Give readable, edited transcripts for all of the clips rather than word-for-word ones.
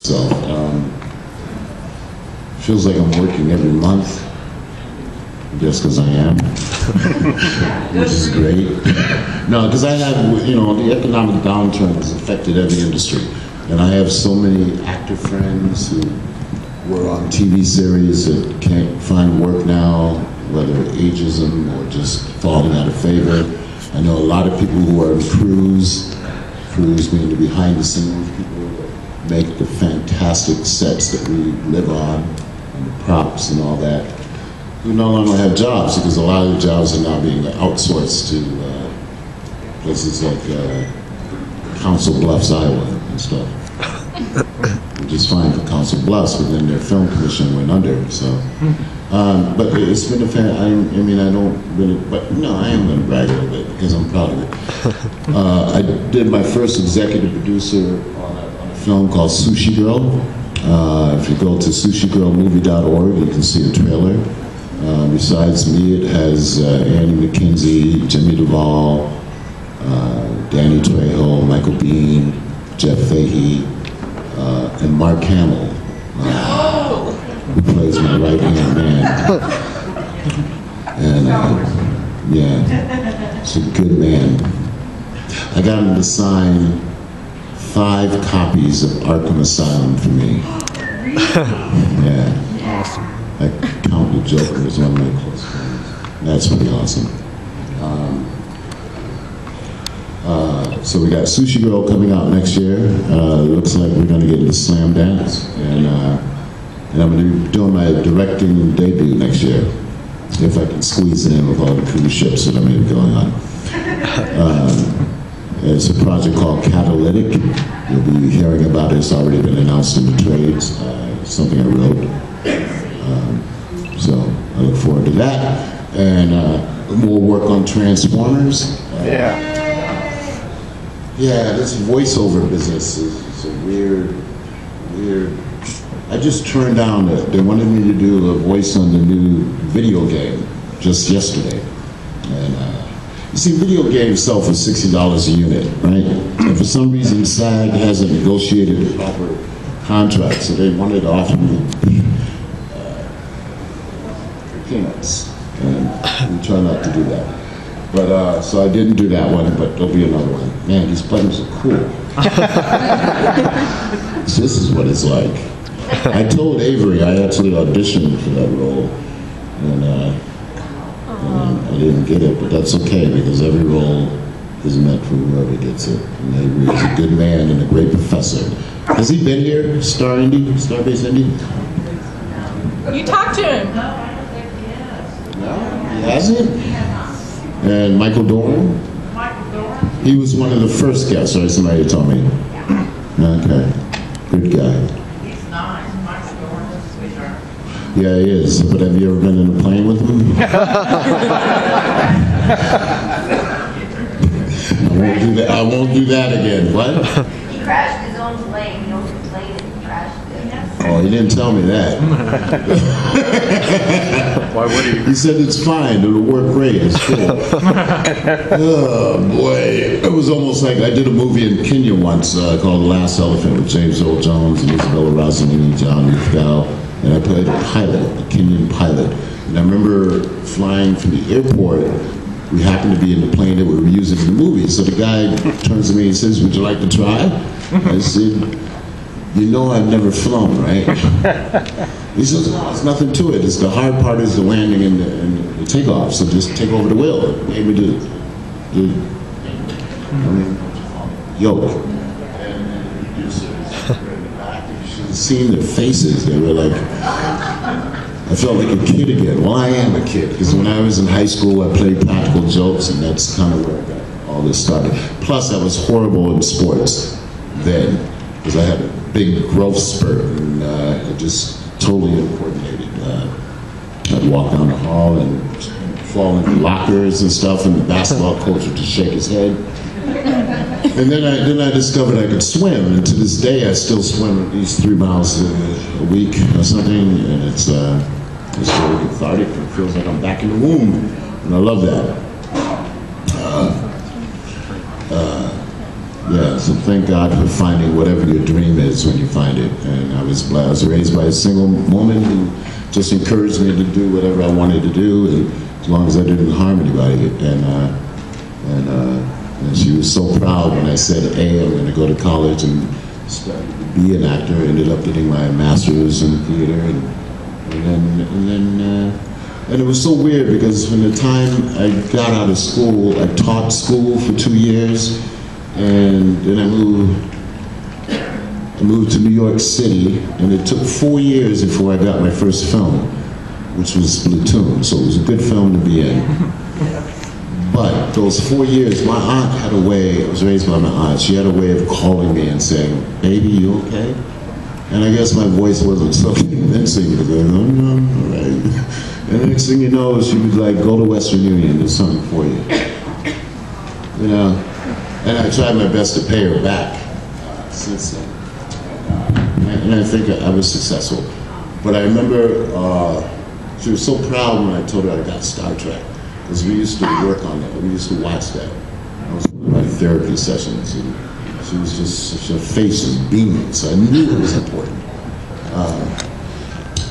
So, feels like I'm working every month, just because I am, which is great. No, because I have, you know, the economic downturn has affected every industry. And I have so many actor friends who were on TV series that can't find work now, whether ageism or just falling out of favor. I know a lot of people who are in crews being the behind the scenes people that make the fantastic sets that we live on, and the props and all that, who no longer have jobs because a lot of the jobs are now being outsourced to places like Council Bluffs, Iowa and stuff. Which is fine for Council Bluffs, but then their film commission went under, so. But it's been a fan, I mean, I don't really, but no, I am going to brag a little bit because I'm proud of it. I did my first executive producer on a film called Sushi Girl. If you go to sushigirlmovie.org, you can see a trailer. Besides me, it has Andy McKenzie, Jimmy Duvall, Danny Trejo, Michael Bean, Jeff Fahey, and Mark Hamill, who plays my right-hand man. And yeah, it's a good man. I got him to sign 5 copies of Arkham Asylum for me. Yeah. Awesome. I count the Joker as one of my close friends. That's pretty awesome. So we got Sushi Girl coming out next year. Looks like we're going to get into Slam Dance, and I'm going to be doing my directing debut next year, if I can squeeze it in with all the cruise ships that I'm going to be going on. It's a project called Catalytic. You'll be hearing about it. It's already been announced in the trades. Something I wrote. So I look forward to that, and more work on Transformers. Yeah, this voiceover business is a weird. I just turned down they wanted me to do a voice on the new video game just yesterday. And you see, video games sell for $60 a unit, right? And for some reason, SAG hasn't negotiated a proper contract, so they wanted to offer me peanuts. And we try not to do that. But, so I didn't do that one, but there'll be another one. Man, these buttons are cool. This is what it's like. I told Avery I actually auditioned for that role, and I didn't get it, but that's okay, because every role is meant for whoever gets it. And Avery is a good man and a great professor. Has he been here, Starbase Indy? You talked to him. No, he hasn't? And Michael Dorn? He was one of the first guests, right? Somebody told me. Okay. Good guy. He's nice. Michael Dorn is a sweetheart. Yeah, he is. But have you ever been in a plane with him? I won't do that again. What? He crashed his own plane. He owned a plane and he crashed it. Oh, he didn't tell me that. Why would he? He said it's fine, it'll work great, it's cool. Oh boy, it was almost like I did a movie in Kenya once called The Last Elephant with James Earl Jones and Isabella Rossellini, John Lithgow, and I played a pilot, a Kenyan pilot. And I remember flying from the airport. We happened to be in the plane that we were using in the movie. So the guy turns to me and says, "Would you like to try?" I said, "You know I've never flown, right?" He says, "No, it's nothing to it. It's the hard part is the landing and the takeoff. So just take over the wheel." Maybe do yoke. And you should have seen their faces. They were like, I felt like a kid again. Well, I am a kid, because when I was in high school, I played practical jokes, and that's kind of where I got all this started. Plus, I was horrible in sports then, because I had a big growth spurt, and it just totally uncoordinated. I'd walk down the hall and fall into lockers and stuff, and the basketball coach would just shake his head. And then I discovered I could swim, and to this day I still swim at least 3 miles a week or something, and it's really cathartic. It feels like I'm back in the womb, and I love that. Yeah, so thank God for finding whatever your dream is when you find it. And I was blessed. I was raised by a single woman who just encouraged me to do whatever I wanted to do, and as long as I didn't harm anybody. And she was so proud when I said, hey, I'm going to go to college and study to be an actor. I ended up getting my master's in theater, and it was so weird because from the time I got out of school, I taught school for 2 years, and then I moved to New York City, and it took 4 years before I got my first film, which was Platoon. So it was a good film to be in. But those 4 years, my aunt had a way, I was raised by my aunt, she had a way of calling me and saying, baby, you okay? And I guess my voice wasn't so convincing because I was like, oh, no, all right. And the next thing you know, she was like, go to Western Union, there's something for you. You know? And I tried my best to pay her back since then. And I think I was successful. But I remember she was so proud when I told her I got Star Trek. Because we used to work on that, we used to watch that. That was one of my therapy sessions, and she was just, her face was beaming, so I knew it was important.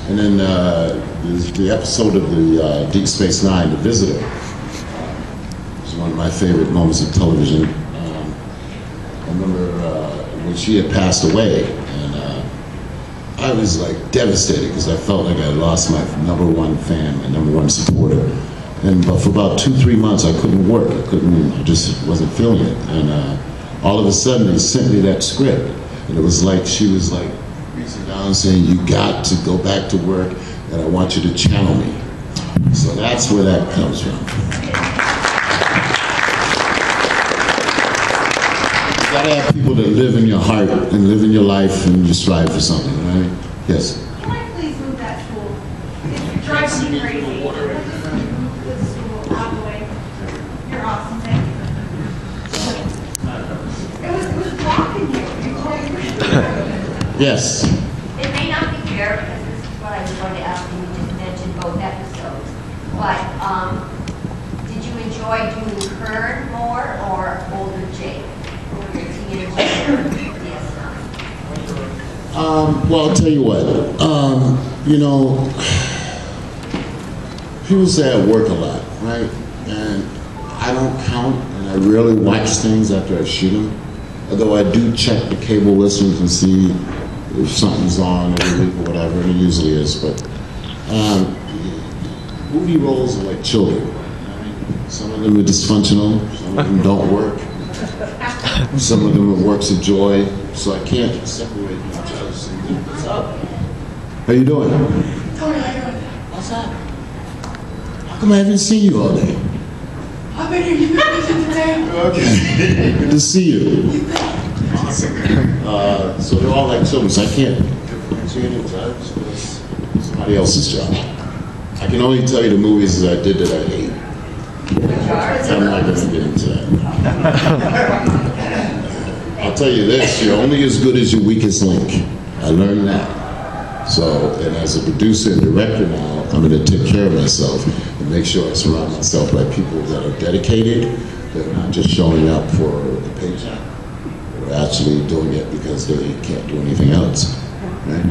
And then the episode of the Deep Space Nine, The Visitor, was one of my favorite moments of television. I remember when she had passed away, and I was like devastated because I felt like I lost my #1 fan, my #1 supporter. But for about 2-3 months, I couldn't work. I just wasn't feeling it. And all of a sudden, they sent me that script. And it was like, she was like reaching down saying, you got to go back to work, and I want you to channel me. So that's where that comes from. You gotta have people that live in your heart and live in your life and you strive for something, right? Yes? Can I please move that stool? It drives me crazy. You're awesome, thank you. It was blocking you. Yes. It may not be fair because this is what I was going to ask you. You just mentioned both episodes. But did you enjoy doing Kern more or older Jake? Or your teenager DS9? Well, I'll tell you what. You know, people say I work a lot, right? And I don't count, and I rarely watch things after I shoot them. Although I do check the cable listings and see if something's on every week or whatever, and it usually is. But movie roles are like children. Some of them are dysfunctional, some of them don't work. Some of them are works of joy, so I can't separate each other. What's up? How you doing? What's up? How come I haven't seen you all day? I've been here. You've been busy today. Okay. Good to see you. Awesome. So they're all like children, so I can't differentiate and judge. It's somebody else's job. I can only tell you the movies that I did that I hate. I'm not going to get into that. I'll tell you this, you're only as good as your weakest link. I learned that. So, and as a producer and director now, I'm going to take care of myself and make sure I surround myself by people that are dedicated, that are not just showing up for the paycheck, or actually doing it because they can't do anything else. Right?